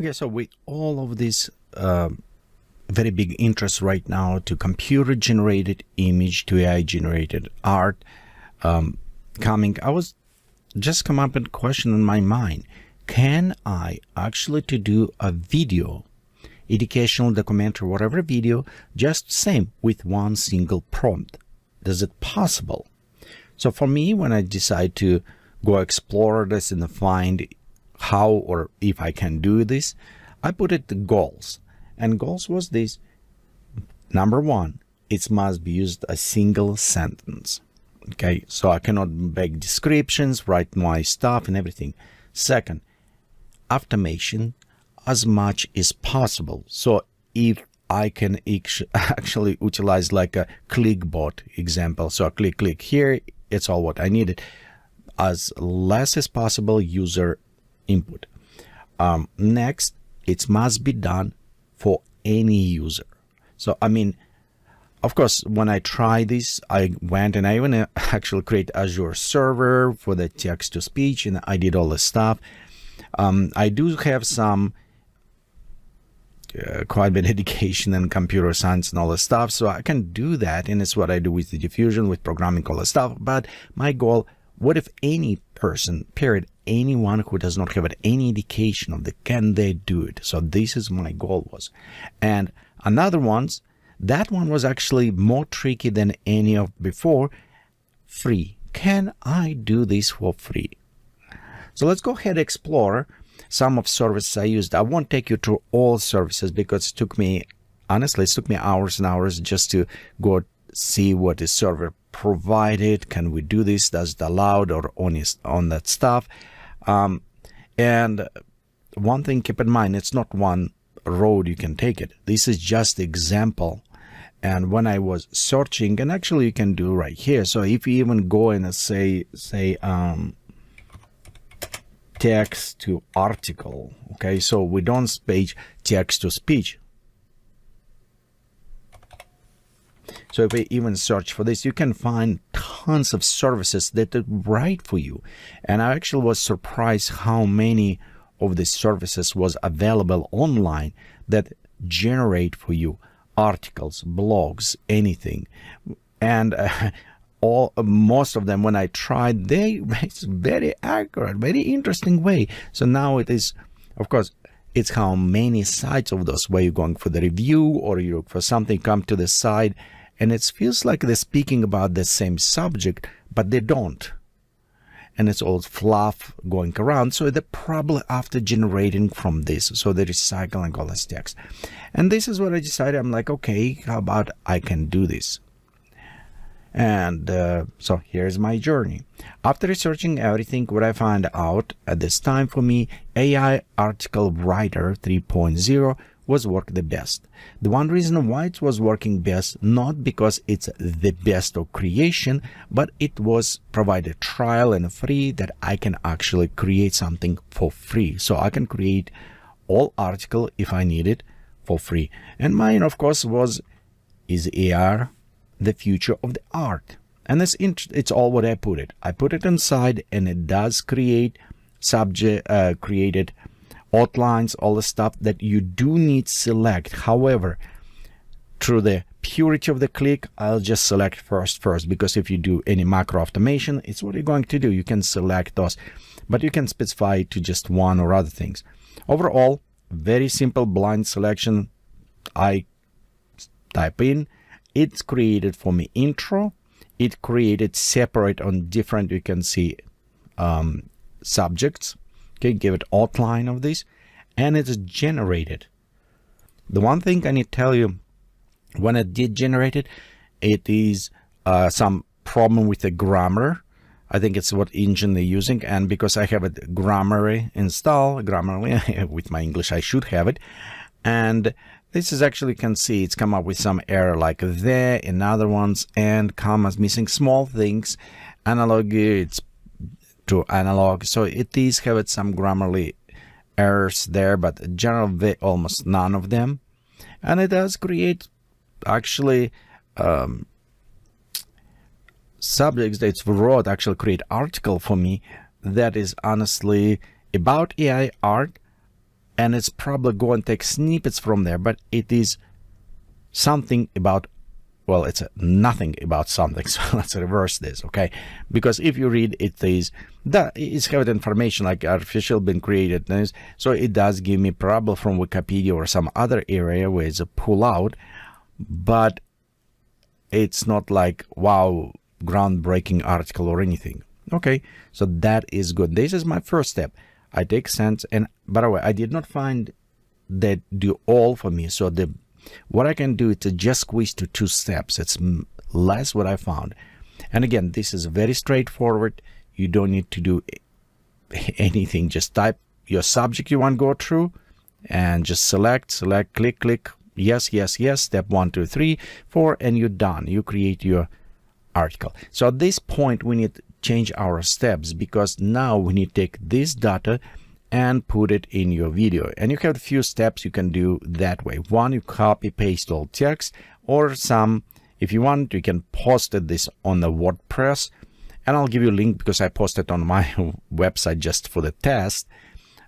Okay, so with all of this very big interest right now to computer-generated image, to AI-generated art coming, I was just come up with a question in my mind. Can I actually to do a video, educational, documentary, whatever video, just same with one single prompt? Is it possible? So for me, when I decide to go explore this and find how or if I can do this, I put it to goals. And goals was this. Number one, it must be used a single sentence. Okay, so I cannot make descriptions, write my stuff and everything. Second, automation as much as possible. So if I can actually utilize like a clickbot example. So I click here, it's all what I needed. As less as possible user input. Next, it must be done for any user. So, I mean, of course, when I try this, I went and I even actually create Azure server for the text to speech, and I did all this stuff. I do have some quite a bit of education in computer science and all this stuff, so I can do that, and it's what I do with the diffusion, with programming, all this stuff. But my goal, what if any person, period, anyone who does not have any education of can they do it? So this is my goal was. And another ones, that one was actually more tricky than any of before. Free. Can I do this for free? So let's go ahead and explore some of services I used. I won't take you through all services because it took me, honestly, it took me hours and hours just to go see what the server provided. Can we do this? Does it allowed or on that stuff? And one thing, keep in mind, it's not one road you can take it. This is just example. And when I was searching, and actually you can do right here. So if you even go and say text to article, okay, so we don't page text to speech. So if we even search for this, you can find tons of services that are right for you. And I actually was surprised how many of the services was available online that generate for you articles, blogs, anything. And most of them, when I tried, it's very accurate, very interesting way. So now it is, of course, it's how many sites of those where you're going for the review or you look for something, come to the side, and it feels like they're speaking about the same subject, but they don't. And it's all fluff going around. So they're probably after generating from this. So they're recycling all this text. And this is what I decided. I'm like, okay, how about I can do this? And so here's my journey. After researching everything, what I found out at this time for me, AI Article Writer 3.0 was working the best. The one reason why it was working best, not because it's the best of creation, but it was provided trial and free that I can actually create something for free. So I can create all article if I need it for free. And mine, of course, is AR the future of the art? And it's all what I put it. I put it inside, and it does create created outlines, all the stuff that you do need select. However, through the purity of the click, I'll just select first, because if you do any macro automation, it's what you're going to do. You can select those, but you can specify to just one or other things. Overall, very simple blind selection. I type in, it's created for me intro. It created separate on different, you can see subjects. Okay, give it outline of this, and it's generated. The one thing I need to tell you, when it did generate it, it is some problem with the grammar. I think it's what engine they're using, and because I have it Grammarly installed, Grammarly with my English, I should have it. And this is actually, you can see it's come up with some error like there and other ones, and commas missing, small things. Analog, it's to analog, so it is have some Grammarly errors there, but generally almost none of them. And it does create actually subjects that it's wrote, actually create article for me that is honestly about AI art, and it's probably going to take snippets from there, but it is something about, well, it's nothing about something. So let's reverse this, okay? Because if you read it, it's have information like artificial been created, so it does give me probably from Wikipedia or some other area where it's a pull out, but it's not like wow, groundbreaking article or anything. Okay, so that is good. This is my first step. I take sense, and by the way, I did not find that do all for me. So what I can do is to just squeeze to 2 steps. It's less what I found. And again, this is very straightforward. You don't need to do anything. Just type your subject you want to go through and just select, click, yes, yes, yes, step 1, 2, 3, 4, and you're done. You create your article. So at this point, we need to change our steps, because now we need to take this data and put it in your video. And you have a few steps you can do that way. One, you copy paste all text, or some, if you want, you can post this on the WordPress, and I'll give you a link because I posted on my website just for the test.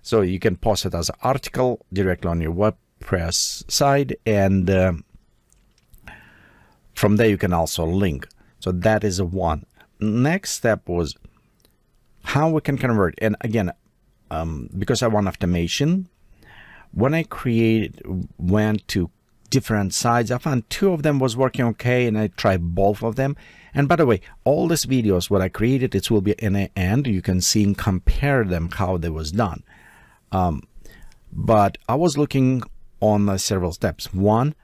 So you can post it as an article directly on your WordPress site, and from there you can also link. So that is one. Next step was how we can convert. And again, because I want automation, when I went to different sites, I found 2 of them was working okay, and I tried both of them. And by the way, all these videos what I created, it will be in the end. You can see and compare them how they was done. But I was looking on several steps. One,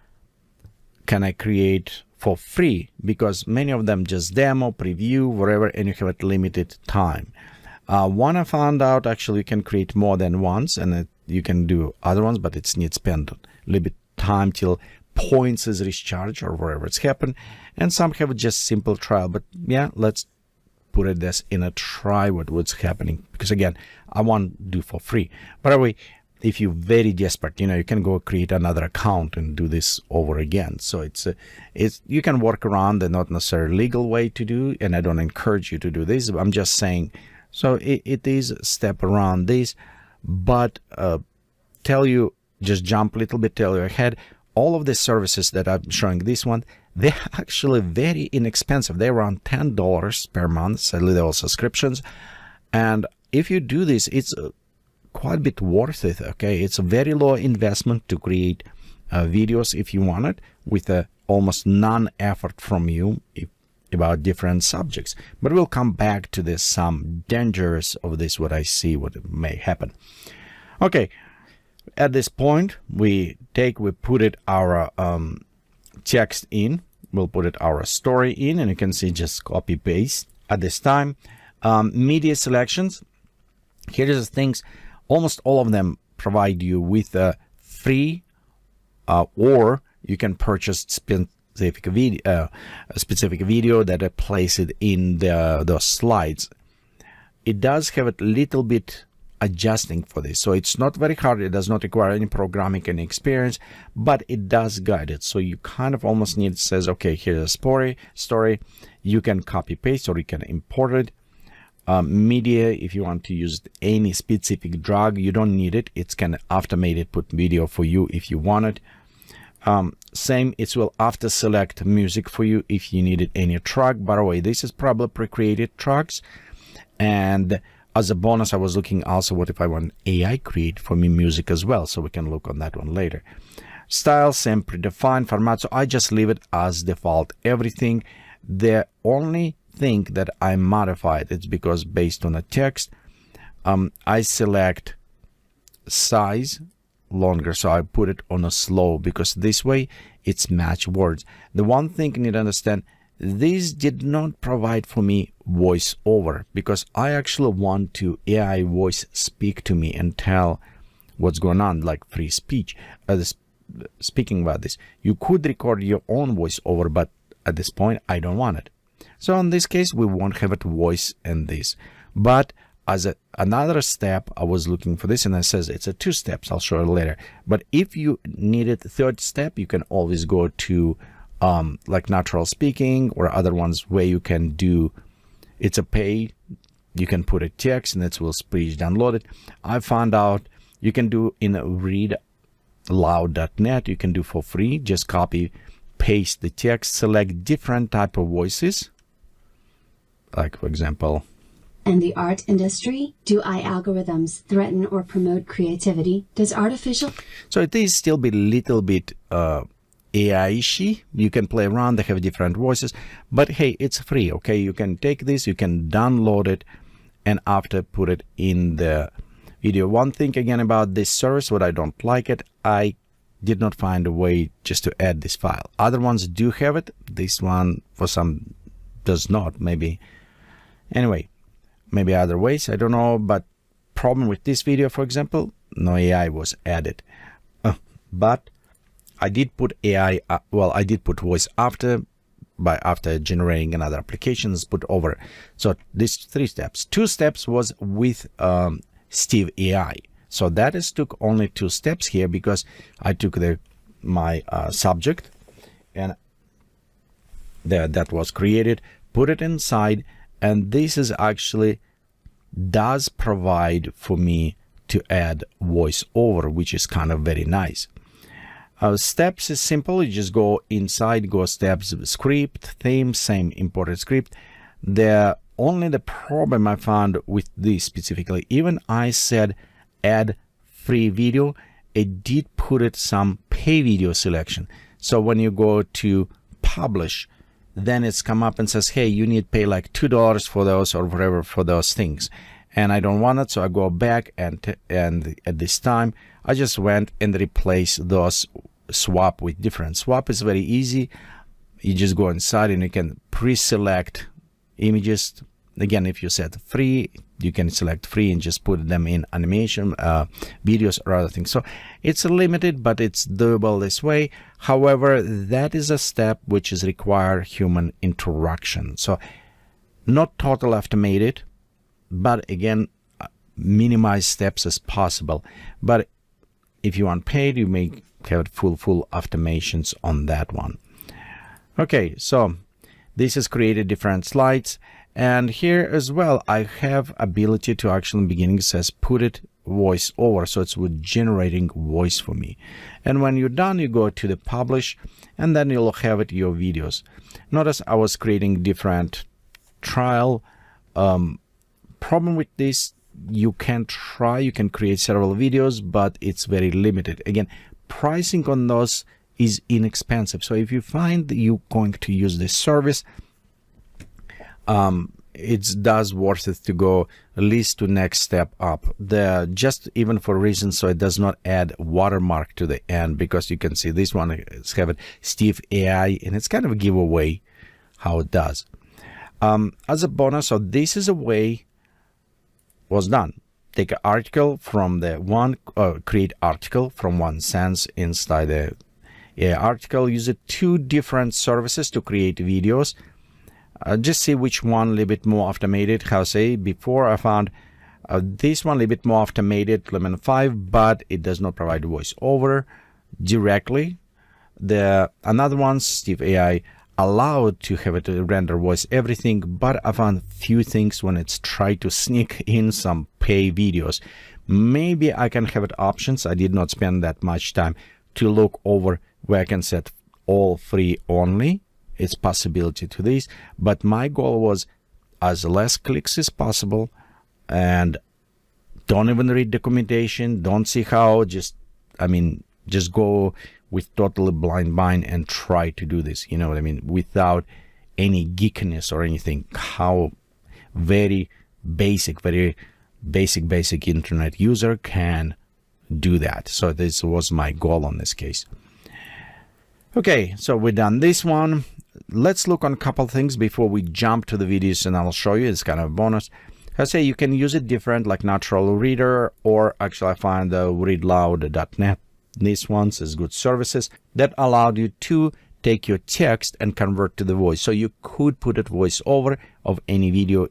can I create for free? Because many of them just demo, preview, whatever, and you have a limited time. One I found out actually you can create more than once, and you can do other ones, but it needs spend a little bit time till points is recharged or wherever it's happened. And some have just simple trial, but yeah, let's put it this in a try what's happening, because again, I want to do for free. By the way, if you're very desperate, you can go create another account and do this over again. So it's you can work around the not necessarily legal way to do, and I don't encourage you to do this. I'm just saying, so it is a step around this, but tell you, just jump a little bit, tell you ahead, all of the services that I'm showing this one, they're actually very inexpensive. They're around $10 per month, so little subscriptions. And if you do this, it's quite a bit worth it. Okay, it's a very low investment to create videos if you want it, with almost none effort from you about different subjects. But we'll come back to this, some dangers of this, what I see what may happen. Okay, at this point we put it our text in, we'll put it our story in, and you can see just copy paste. At this time, media selections, here's the things. Almost all of them provide you with a free or you can purchase specific video that place it in those slides. It does have a little bit adjusting for this, so it's not very hard. It does not require any programming, any experience, but it does guide it. So you kind of almost need, it says, okay, here's a story. You can copy paste or you can import it. Media, if you want to use any specific drug, you don't need it. It's kind of automated, put video for you if you want it. Same, it will after select music for you if you needed any track. By the way, this is probably pre-created tracks. And as a bonus, I was looking also what if I want AI create for me music as well, so we can look on that one later. Style, same predefined format, so I just leave it as default. Everything, the only thing that I modified, it's because based on the text, I select size longer, so I put it on a slow, because this way it's match words. The one thing you need to understand, this did not provide for me voiceover, because I actually want to AI voice speak to me and tell what's going on, like free speech. Speaking about this, you could record your own voiceover, but at this point I don't want it. So in this case, we won't have it voice in this. But as another step, I was looking for this, and it says it's a 2 steps. I'll show you later. But if you needed the 3rd step, you can always go to like natural speaking or other ones where you can do, it's a pay. You can put a text and it will speech download it. I found out You can do in readloud.net. You can do for free. Just copy, paste the text, select different type of voices. Like, for example, in the art industry, do AI algorithms threaten or promote creativity? Does artificial... So it is still be a little bit AI-ishy. You can play around, they have different voices, but hey, it's free, okay? You can take this, you can download it, and after put it in the video. One thing again about this service, what I don't like it, I did not find a way just to add this file. Other ones do have it. This one, for some, does not, maybe. Anyway, maybe other ways, I don't know, but problem with this video, for example, no AI was added. But I did put AI, I did put voice after generating another applications, put over. So these 3 steps. 2 steps was with Steve AI. So that is took only 2 steps here because I took my subject and that was created, put it inside, and this is actually does provide for me to add voiceover, which is kind of very nice. Steps is simple. You just go inside, go steps, script, theme, same imported script. Only the problem I found with this specifically, even I said add free video, it did put it some pay video selection. So when you go to publish, then it's come up and says, hey, you need to pay like $2 for those or whatever for those things. And I don't want it, so I go back and at this time, I just went and replaced those swap with different. Swap is very easy. You just go inside and you can pre-select images. Again, if you set free, you can select free and just put them in animation, videos or other things. So it's limited, but it's doable this way. However, that is a step which is require human interaction. So not total automated, but again, minimize steps as possible. But if you want paid, you may have full automations on that one. Okay, so this has created different slides. And here as well, I have ability to actually in the beginning says put it voice over. So it's with generating voice for me. And when you're done, you go to the publish and then you'll have it your videos. Notice I was creating different trial. Problem with this, you can create several videos, but it's very limited. Again, pricing on those is inexpensive. So if you find that you're going to use this service, it does worth it to go at least to next step up. Just even for reasons so it does not add watermark to the end, because you can see this one is having Steve AI and it's kind of a giveaway how it does. As a bonus, so this is a way was done. Take an article from the one, create article from one sense inside the AI article. Use it 2 different services to create videos. Just see which one a little bit more automated. How say before I found this one a little bit more automated, Lemon 5, but it does not provide voiceover directly. Another one, Steve AI, allowed to have it render voice everything, but I found few things when it's tried to sneak in some pay videos. Maybe I can have it options. I did not spend that much time to look over where I can set all free only. It's possibility to this, but my goal was as less clicks as possible, and don't even read documentation, don't see how, just go with totally blind mind and try to do this, you know what I mean, without any geekiness or anything. How very basic internet user can do that. So this was my goal on this case. Okay, so we're done this one. Let's look on a couple things before we jump to the videos, and I'll show you. It's kind of a bonus. I say you can use it different, like natural reader, or actually I find the readloud.net. These ones is good services that allowed you to take your text and convert to the voice. So you could put it voice over of any video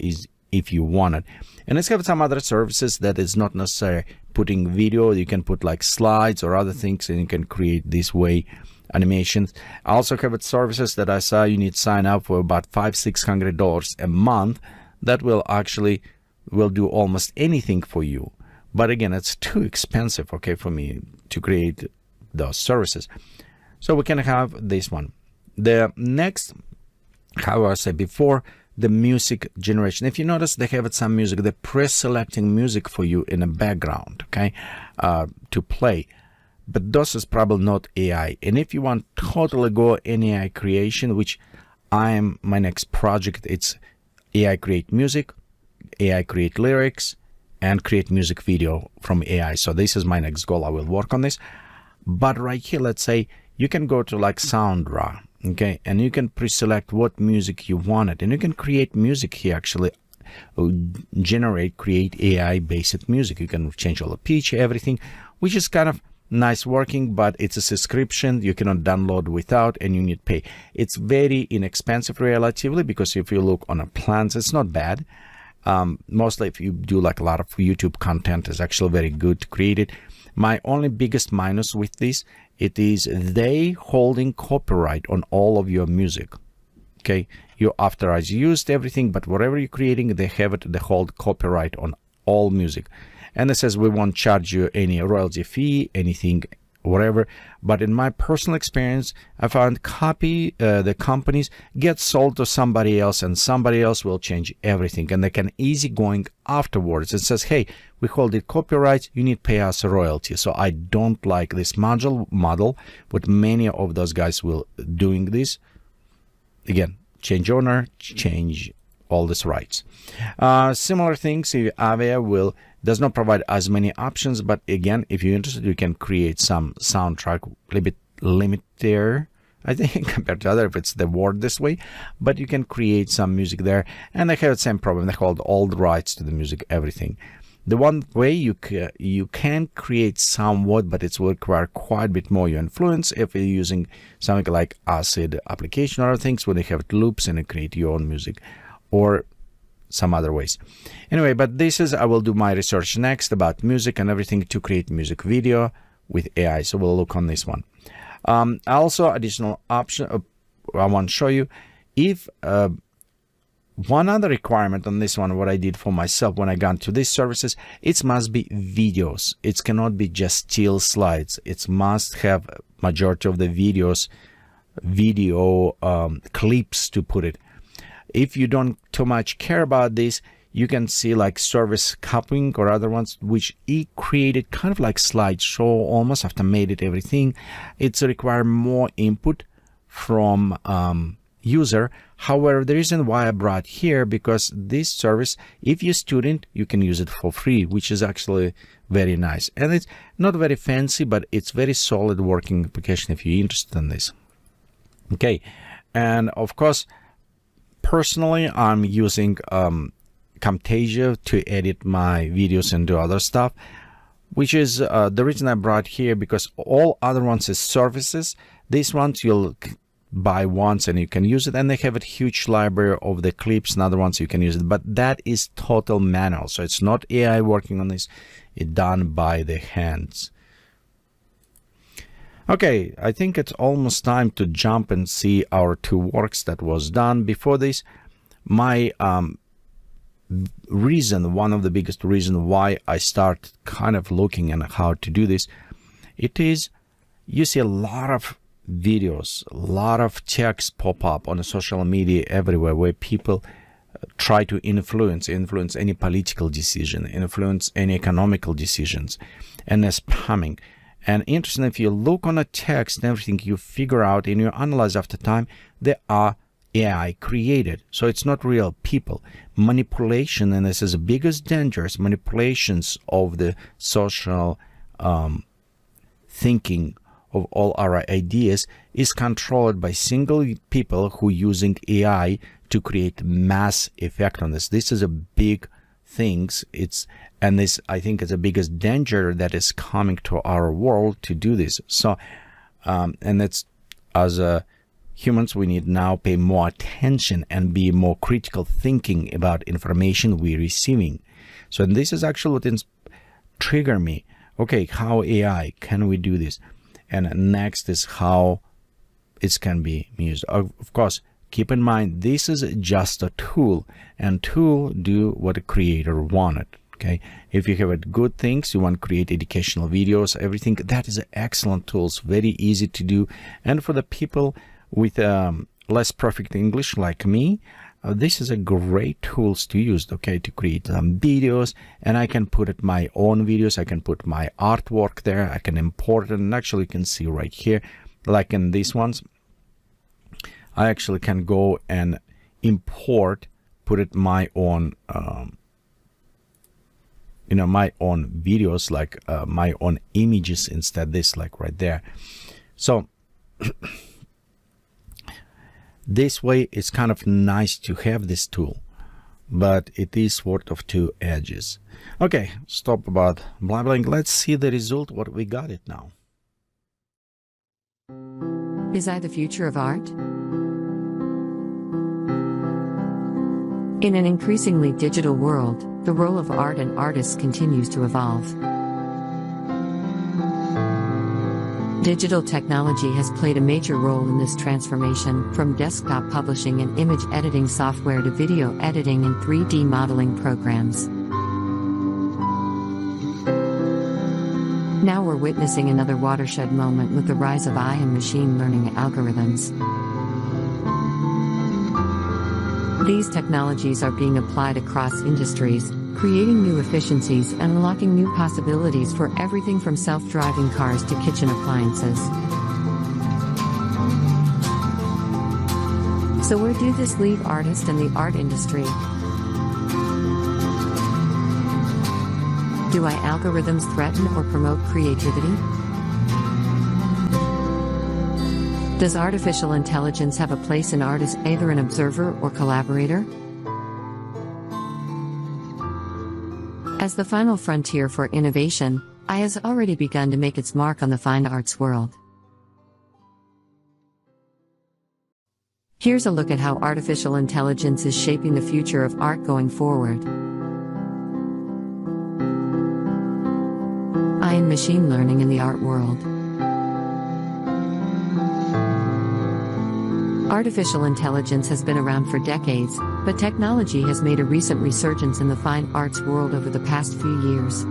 if you wanted. And let's have some other services that is not necessary putting video. You can put like slides or other things, and you can create this way animations. I also have services that I saw you need to sign up for about $500-600 a month. That will do almost anything for you. But again, it's too expensive, okay, for me to create those services. So we can have this one. The next, how I said before, the music generation. If you notice, they have some music. They're pre-selecting music for you in the background, okay, to play. But this is probably not AI. And if you want totally go in AI creation, which my next project, it's AI create music, AI create lyrics, and create music video from AI. So this is my next goal. I will work on this. But right here, let's say you can go to like SoundRaw, okay, and you can pre-select what music you wanted, and you can create music here, actually create AI based music. You can change all the pitch, everything, which is kind of nice working, but it's a subscription. You cannot download without, and you need pay. It's very inexpensive relatively, because if you look on a plans, it's not bad. Mostly if you do like a lot of YouTube content, is actually very good to create it. My only biggest minus with this, it is they holding copyright on all of your music. Okay, you authorize used everything, but whatever you're creating, they hold copyright on all music. And it says we won't charge you any royalty fee, anything, whatever. But in my personal experience, I found the companies get sold to somebody else, and somebody else will change everything, and they can easy going afterwards. It says, hey, we hold it copyright, you need to pay us a royalty. So I don't like this model, but many of those guys will doing this. Again, change owner, change all these rights. Similar things, Avia does not provide as many options, but again, if you're interested, you can create some soundtrack, a little bit limit there, I think, compared to other, if it's the word this way, but you can create some music there, and they have the same problem. They hold all the rights to the music, everything. The one way you can create somewhat, but it will require quite a bit more your influence if you're using something like Acid application or other things where they have loops and you create your own music, or some other ways. Anyway, but this is, I will do my research next about music and everything to create music video with AI. So we'll look on this one. Also, additional option I want to show you. If one other requirement on this one, what I did for myself when I got to these services, it must be videos. It cannot be just still slides. It must have majority of the video clips to put it. If you don't too much care about this, you can see like service copying or other ones, which he created kind of like slideshow, almost automated everything. It's require more input from user. However, the reason why I brought here, because this service, if you're a student, you can use it for free, which is actually very nice. And it's not very fancy, but it's very solid working application if you're interested in this. Okay, and of course, personally, I'm using Camtasia to edit my videos and do other stuff, which is the reason I brought here, because all other ones is services. These ones you'll buy once and you can use it, and they have a huge library of the clips and other ones you can use it, but that is total manual. So it's not AI working on this, it's done by the hands. Okay, I think it's almost time to jump and see our two works that was done. Before this, my one of the biggest reason why I start kind of looking at how to do this, it is, you see a lot of videos, a lot of text pop up on the social media everywhere where people try to influence any political decision, influence any economical decisions, and they're spamming. And interesting, if you look on a text and everything, you figure out and you analyze after time, they are AI created. So it's not real people. Manipulation, and this is the biggest dangers, manipulations of the social thinking of all our ideas is controlled by single people who using AI to create mass effect on this. This is a big things. And this, I think, is the biggest danger that is coming to our world to do this. So, and it's, as humans, we need now pay more attention and be more critical thinking about information we're receiving. So this is actually what trigger me. Okay, how AI can we do this? And next is how it can be used. Of course, keep in mind, this is just a tool, and tool do what a creator wanted. Okay, if you have good things, you want to create educational videos, everything, that is excellent tools, very easy to do. And for the people with less perfect English like me, this is a great tools to use, okay, to create videos. And I can put it my own videos, I can put my artwork there, I can import it, and actually you can see right here, like in these ones, I actually can go and import, put it my own my own videos, like my own images instead, this like right there. So this way it's kind of nice to have this tool, but it is sort of two edges. Okay, stop about blabbling. Let's see the result, what we got it now. Is AI the future of art? In an increasingly digital world, the role of art and artists continues to evolve. Digital technology has played a major role in this transformation, from desktop publishing and image editing software to video editing and 3D modeling programs. Now we're witnessing another watershed moment with the rise of AI and machine learning algorithms. These technologies are being applied across industries, creating new efficiencies and unlocking new possibilities for everything from self-driving cars to kitchen appliances. So where do this leave artists and the art industry? Do AI algorithms threaten or promote creativity? Does artificial intelligence have a place in art as either an observer or collaborator? As the final frontier for innovation, AI has already begun to make its mark on the fine arts world. Here's a look at how artificial intelligence is shaping the future of art going forward. AI and machine learning in the art world. Artificial intelligence has been around for decades, but technology has made a recent resurgence in the fine arts world over the past few years.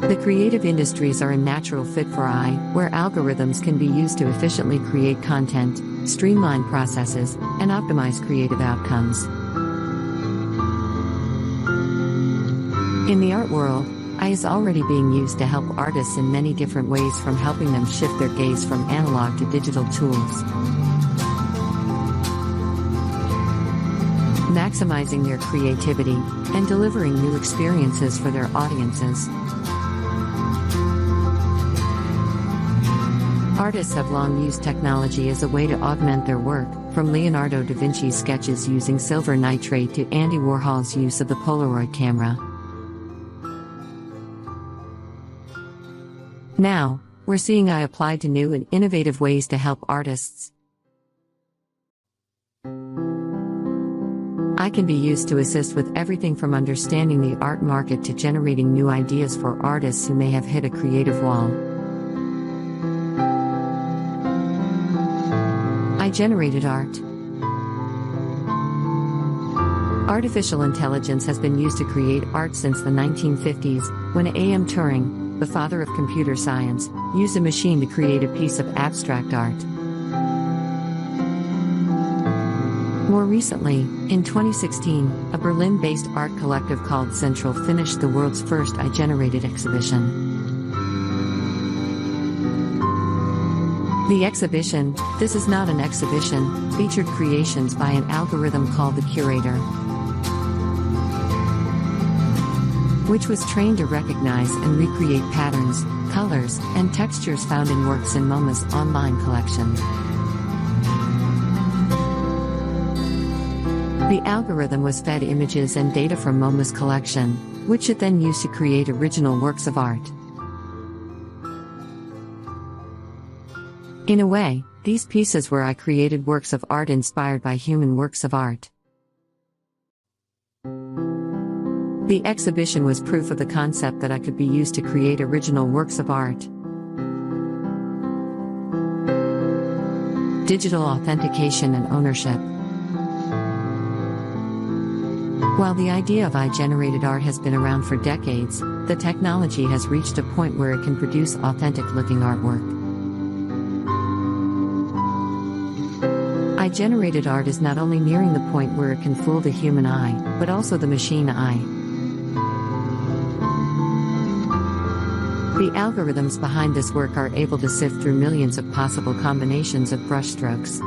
The creative industries are a natural fit for AI, where algorithms can be used to efficiently create content, streamline processes, and optimize creative outcomes. In the art world, AI is already being used to help artists in many different ways, from helping them shift their gaze from analog to digital tools, maximizing their creativity, and delivering new experiences for their audiences. Artists have long used technology as a way to augment their work, from Leonardo da Vinci's sketches using silver nitrate to Andy Warhol's use of the Polaroid camera. Now, we're seeing AI applied to new and innovative ways to help artists. AI can be used to assist with everything from understanding the art market to generating new ideas for artists who may have hit a creative wall. AI-generated art. Artificial intelligence has been used to create art since the 1950s, when A.M. Turing, the father of computer science, used a machine to create a piece of abstract art. More recently, in 2016, a Berlin-based art collective called Central finished the world's first AI-generated exhibition. The exhibition, This Is Not an Exhibition, featured creations by an algorithm called the Curator, which was trained to recognize and recreate patterns, colors, and textures found in works in MoMA's online collection. The algorithm was fed images and data from MoMA's collection, which it then used to create original works of art. In a way, these pieces were AI-created works of art inspired by human works of art. The exhibition was proof of the concept that AI could be used to create original works of art. Digital authentication and ownership. While the idea of AI-generated art has been around for decades, the technology has reached a point where it can produce authentic-looking artwork. AI-generated art is not only nearing the point where it can fool the human eye, but also the machine eye. The algorithms behind this work are able to sift through millions of possible combinations of brushstrokes.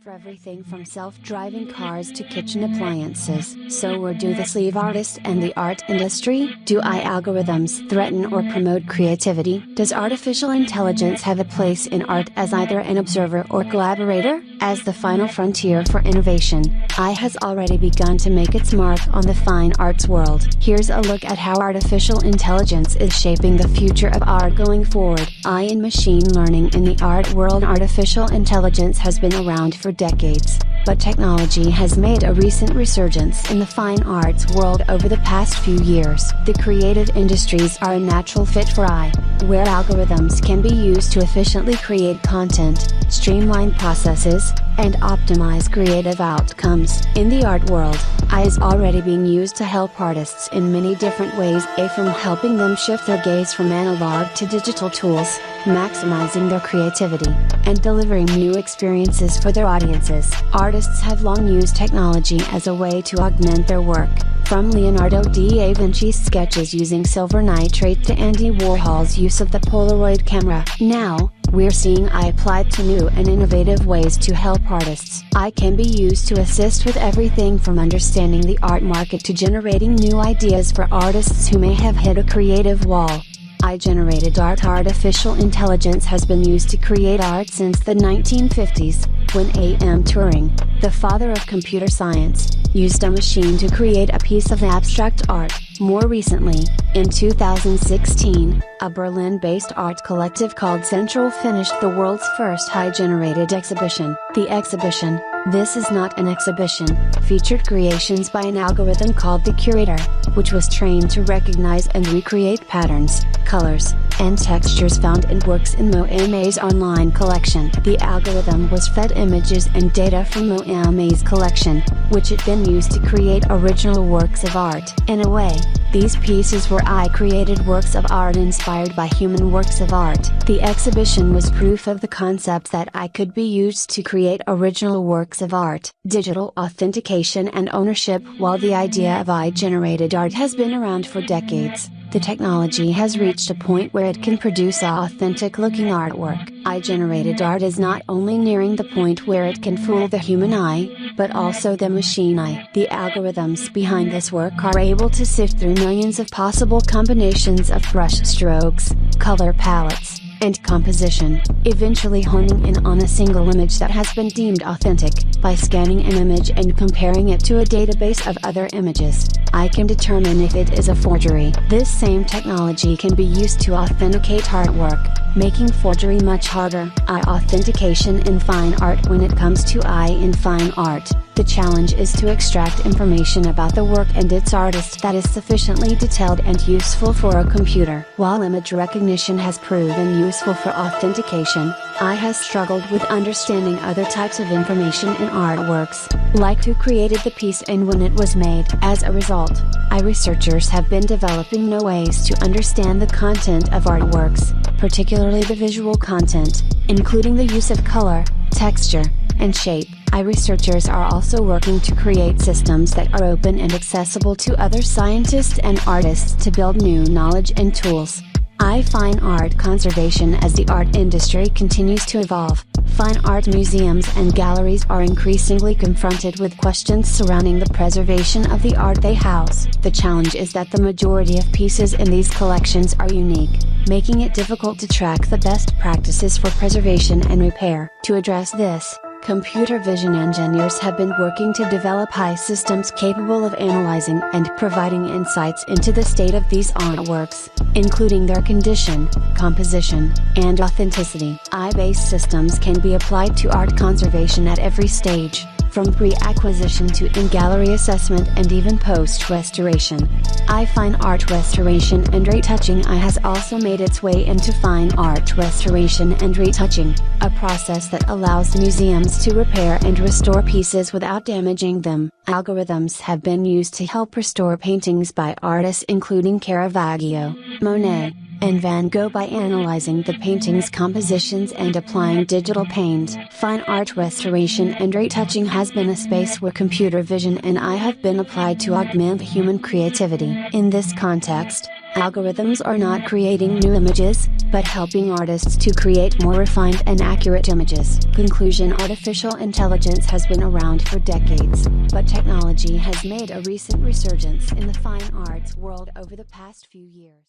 For everything from self-driving cars to kitchen appliances. So where do the sleeve artist and the art industry? Do AI algorithms threaten or promote creativity? Does artificial intelligence have a place in art as either an observer or collaborator? As the final frontier for innovation, AI has already begun to make its mark on the fine arts world. Here's a look at how artificial intelligence is shaping the future of art going forward. AI and machine learning in the art world. Artificial intelligence has been around for decades, but technology has made a recent resurgence in the fine arts world over the past few years. The creative industries are a natural fit for AI, where algorithms can be used to efficiently create content, streamline processes, and optimize creative outcomes. In the art world, AI is already being used to help artists in many different ways, from helping them shift their gaze from analog to digital tools, maximizing their creativity, and delivering new experiences for their audiences. Artists have long used technology as a way to augment their work, from Leonardo da Vinci's sketches using silver nitrate to Andy Warhol's use of the Polaroid camera. Now, we're seeing AI applied to new and innovative ways to help artists. AI can be used to assist with everything from understanding the art market to generating new ideas for artists who may have hit a creative wall. AI-generated art. Artificial intelligence has been used to create art since the 1950s, when A.M. Turing, the father of computer science, used a machine to create a piece of abstract art. More recently, in 2016, a Berlin-based art collective called Central finished the world's first AI-generated exhibition. The exhibition, This Is Not an Exhibition, featured creations by an algorithm called the Curator, which was trained to recognize and recreate patterns, colors, and textures found in works in MoMA's online collection. The algorithm was fed images and data from MoMA's collection, which it then used to create original works of art. In a way, these pieces were AI-created works of art inspired by human works of art. The exhibition was proof of the concept that AI could be used to create original works of art. Digital authentication and ownership. While the idea of AI-generated art has been around for decades, the technology has reached a point where it can produce authentic-looking artwork. AI-generated art is not only nearing the point where it can fool the human eye, but also the machine eye. The algorithms behind this work are able to sift through millions of possible combinations of brush strokes, color palettes, and composition, eventually honing in on a single image that has been deemed authentic. By scanning an image and comparing it to a database of other images, AI can determine if it is a forgery. This same technology can be used to authenticate artwork, making forgery much harder. AI authentication in fine art. When it comes to AI in fine art, the challenge is to extract information about the work and its artist that is sufficiently detailed and useful for a computer. While image recognition has proven useful for authentication, AI has struggled with understanding other types of information in artworks, like who created the piece and when it was made. As a result, AI researchers have been developing new ways to understand the content of artworks, particularly the visual content, including the use of color, texture, and shape. AI researchers are also working to create systems that are open and accessible to other scientists and artists to build new knowledge and tools. AI fine art conservation. As the art industry continues to evolve, fine art museums and galleries are increasingly confronted with questions surrounding the preservation of the art they house. The challenge is that the majority of pieces in these collections are unique, making it difficult to track the best practices for preservation and repair. To address this, computer vision engineers have been working to develop AI systems capable of analyzing and providing insights into the state of these artworks, including their condition, composition, and authenticity. AI-based systems can be applied to art conservation at every stage, from pre-acquisition to in-gallery assessment and even post-restoration. iFine Art Restoration and Retouching AI has also made its way into fine art restoration and retouching, a process that allows museums to repair and restore pieces without damaging them. Algorithms have been used to help restore paintings by artists including Caravaggio, Monet, and Van Gogh by analyzing the painting's compositions and applying digital paint. Fine art restoration and retouching has been a space where computer vision and AI have been applied to augment human creativity. In this context, algorithms are not creating new images, but helping artists to create more refined and accurate images. Conclusion: artificial intelligence has been around for decades, but technology has made a recent resurgence in the fine arts world over the past few years.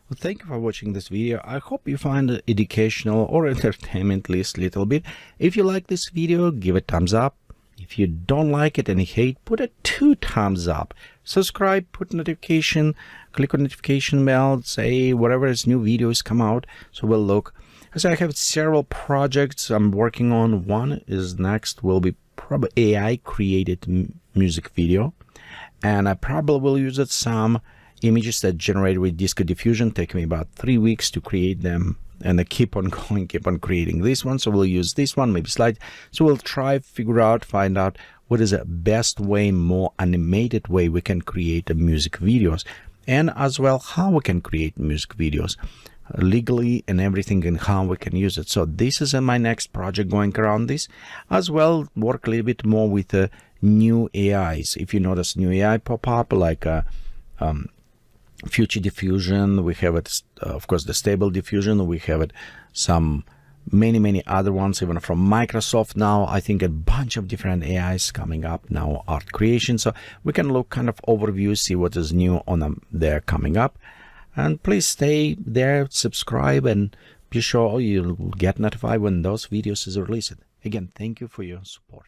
Well, thank you for watching this video. I hope you find it educational or entertainment, at least a little bit. If you like this video, give it a thumbs up. If you don't like it and hate, put a 2 thumbs up. Subscribe, put notification, click on notification bell, say whatever as new videos come out, so we'll look. As I have several projects I'm working on. One is next will be probably AI created music video, and I probably will use it some images that generate with disco diffusion. Take me about 3 weeks to create them, and I keep on going, keep on creating this one. So we'll use this one, maybe slide. So we'll try, find out what is the best way, more animated way we can create music videos, and as well how we can create music videos legally and everything, and how we can use it. So this is my next project going around this. As well, work a little bit more with new AIs. If you notice new AI pop up, like future diffusion, we have it, of course, the stable diffusion, we have it some many other ones, even from Microsoft. Now I think a bunch of different AIs coming up now, art creation. So we can look kind of overview, see what is new on them there coming up. And please stay there, subscribe, and be sure you'll get notified when those videos is released. Again, thank you for your support.